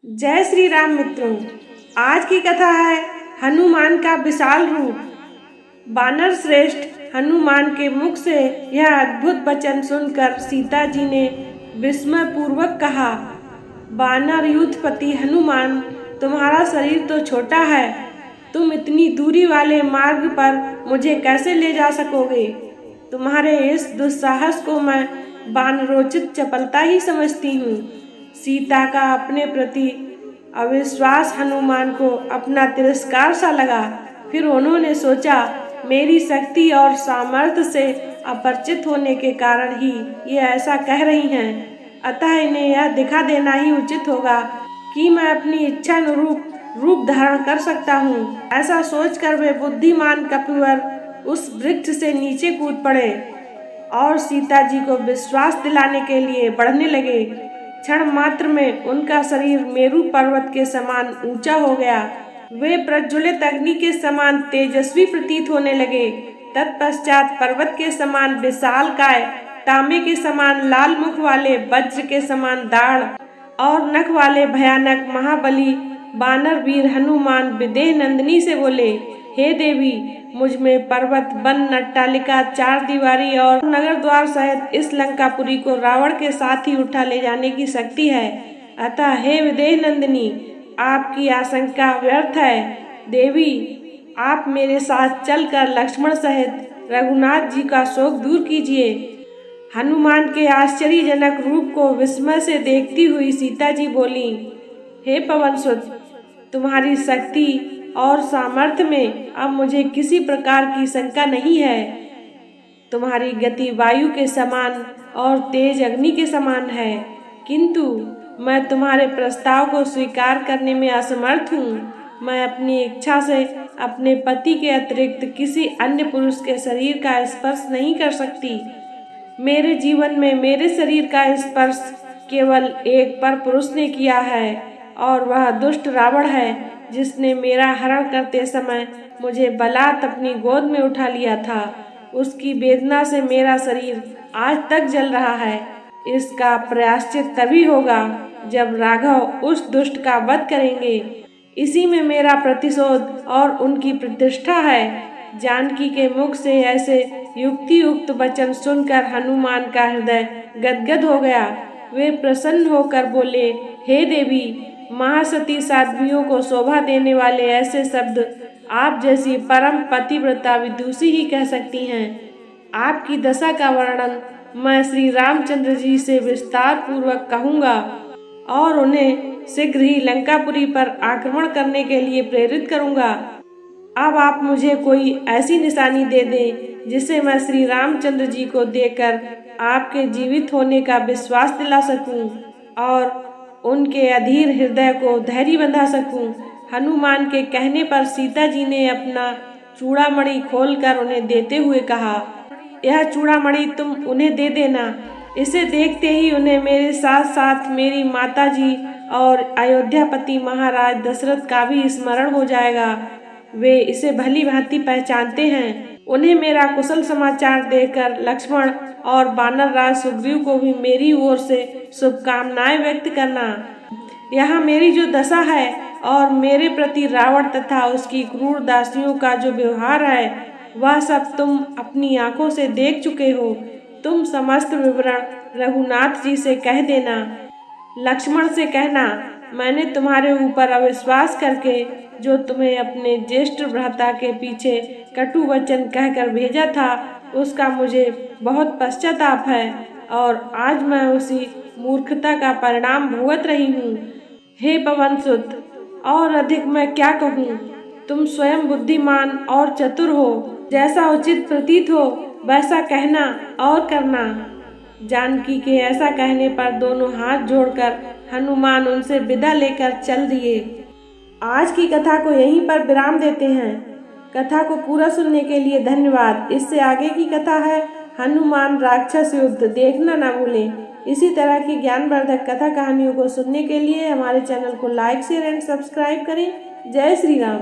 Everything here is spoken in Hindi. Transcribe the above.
जय श्री राम मित्रों। आज की कथा है हनुमान का विशाल रूप। वानर श्रेष्ठ हनुमान के मुख से यह अद्भुत वचन सुनकर सीता जी ने विस्मय पूर्वक कहा, वानर यूथपति हनुमान, तुम्हारा शरीर तो छोटा है, तुम इतनी दूरी वाले मार्ग पर मुझे कैसे ले जा सकोगे? तुम्हारे इस दुस्साहस को मैं वानरोचित चपलता ही समझती हूँ। सीता का अपने प्रति अविश्वास हनुमान को अपना तिरस्कार सा लगा। फिर उन्होंने सोचा, मेरी शक्ति और सामर्थ्य से अपरिचित होने के कारण ही ये ऐसा कह रही हैं, अतः इन्हें यह दिखा देना ही उचित होगा कि मैं अपनी इच्छा अनुरूप रूप धारण कर सकता हूँ। ऐसा सोचकर वे बुद्धिमान कपिवर उस वृक्ष से नीचे कूद पड़े और सीता जी को विश्वास दिलाने के लिए बढ़ने लगे। क्षण मात्र में उनका शरीर मेरू पर्वत के समान ऊंचा हो गया। वे प्रज्वलित अग्नि के समान तेजस्वी प्रतीत होने लगे। तत्पश्चात पर्वत के समान विशालकाय, तांबे के समान लाल मुख वाले, वज्र के समान दाढ़ और नख वाले भयानक महाबली वानर वीर हनुमान विदेह नंदिनी से बोले, हे देवी, मुझ में पर्वत, वन, नट्टालिका, चार दीवारी और नगर द्वार सहित इस लंकापुरी को रावण के साथ ही उठा ले जाने की शक्ति है। अतः हे विदेह नंदिनी, आपकी आशंका व्यर्थ है। देवी, आप मेरे साथ चलकर लक्ष्मण सहित रघुनाथ जी का शोक दूर कीजिए। हनुमान के आश्चर्यजनक रूप को विस्मय से देखती हुई सीता जी बोली, हे पवनसुत, तुम्हारी शक्ति और सामर्थ्य में अब मुझे किसी प्रकार की शंका नहीं है। तुम्हारी गति वायु के समान और तेज अग्नि के समान है, किंतु मैं तुम्हारे प्रस्ताव को स्वीकार करने में असमर्थ हूँ। मैं अपनी इच्छा से अपने पति के अतिरिक्त किसी अन्य पुरुष के शरीर का स्पर्श नहीं कर सकती। मेरे जीवन में मेरे शरीर का स्पर्श केवल एक पर पुरुष ने किया है, और वह दुष्ट रावण है, जिसने मेरा हरण करते समय मुझे बलात् अपनी गोद में उठा लिया था। उसकी वेदना से मेरा शरीर आज तक जल रहा है। इसका प्रायश्चित तभी होगा जब राघव उस दुष्ट का वध करेंगे। इसी में मेरा प्रतिशोध और उनकी प्रतिष्ठा है। जानकी के मुख से ऐसे युक्ति युक्त वचन सुनकर हनुमान का हृदय गदगद हो गया। वे प्रसन्न होकर बोले, हे देवी, महासती साध्वियों को शोभा देने वाले ऐसे शब्द आप जैसी परम पतिव्रता विदुषी ही कह सकती हैं। आपकी दशा का वर्णन मैं श्री रामचंद्र जी से विस्तार पूर्वक कहूँगा और उन्हें शीघ्र ही लंकापुरी पर आक्रमण करने के लिए प्रेरित करूँगा। अब आप मुझे कोई ऐसी निशानी दे दें जिसे मैं श्री रामचंद्र जी को देकर आपके जीवित होने का विश्वास दिला सकूं और उनके अधीर हृदय को धैर्य बंधा सकूं। हनुमान के कहने पर सीता जी ने अपना चूड़ामणि खोलकर उन्हें देते हुए कहा, यह चूड़ामणि तुम उन्हें दे देना। इसे देखते ही उन्हें मेरे साथ साथ मेरी माता जी और अयोध्यापति महाराज दशरथ का भी स्मरण हो जाएगा। वे इसे भली भांति पहचानते हैं। उन्हें मेरा कुशल समाचार देकर लक्ष्मण और वानर राज सुग्रीव को भी मेरी ओर से शुभकामनाएं व्यक्त करना। यहाँ मेरी जो दशा है और मेरे प्रति रावण तथा उसकी क्रूर दासियों का जो व्यवहार है, वह सब तुम अपनी आंखों से देख चुके हो। तुम समस्त विवरण रघुनाथ जी से कह देना। लक्ष्मण से कहना, मैंने तुम्हारे ऊपर अविश्वास करके जो तुम्हें अपने ज्येष्ठ भ्राता के पीछे कटु वचन कहकर भेजा था, उसका मुझे बहुत पश्चाताप है और आज मैं उसी मूर्खता का परिणाम भुगत रही हूँ। हे पवनसुत, और अधिक मैं क्या कहूँ? तुम स्वयं बुद्धिमान और चतुर हो। जैसा उचित प्रतीत हो वैसा कहना और करना। जानकी के ऐसा कहने पर दोनों हाथ जोड़कर हनुमान उनसे विदा लेकर चल दिए। आज की कथा को यहीं पर विराम देते हैं। कथा को पूरा सुनने के लिए धन्यवाद। इससे आगे की कथा है हनुमान राक्षस युद्ध, देखना ना भूलें। इसी तरह की ज्ञानवर्धक कथा कहानियों को सुनने के लिए हमारे चैनल को लाइक, शेयर एंड सब्सक्राइब करें। जय श्री राम।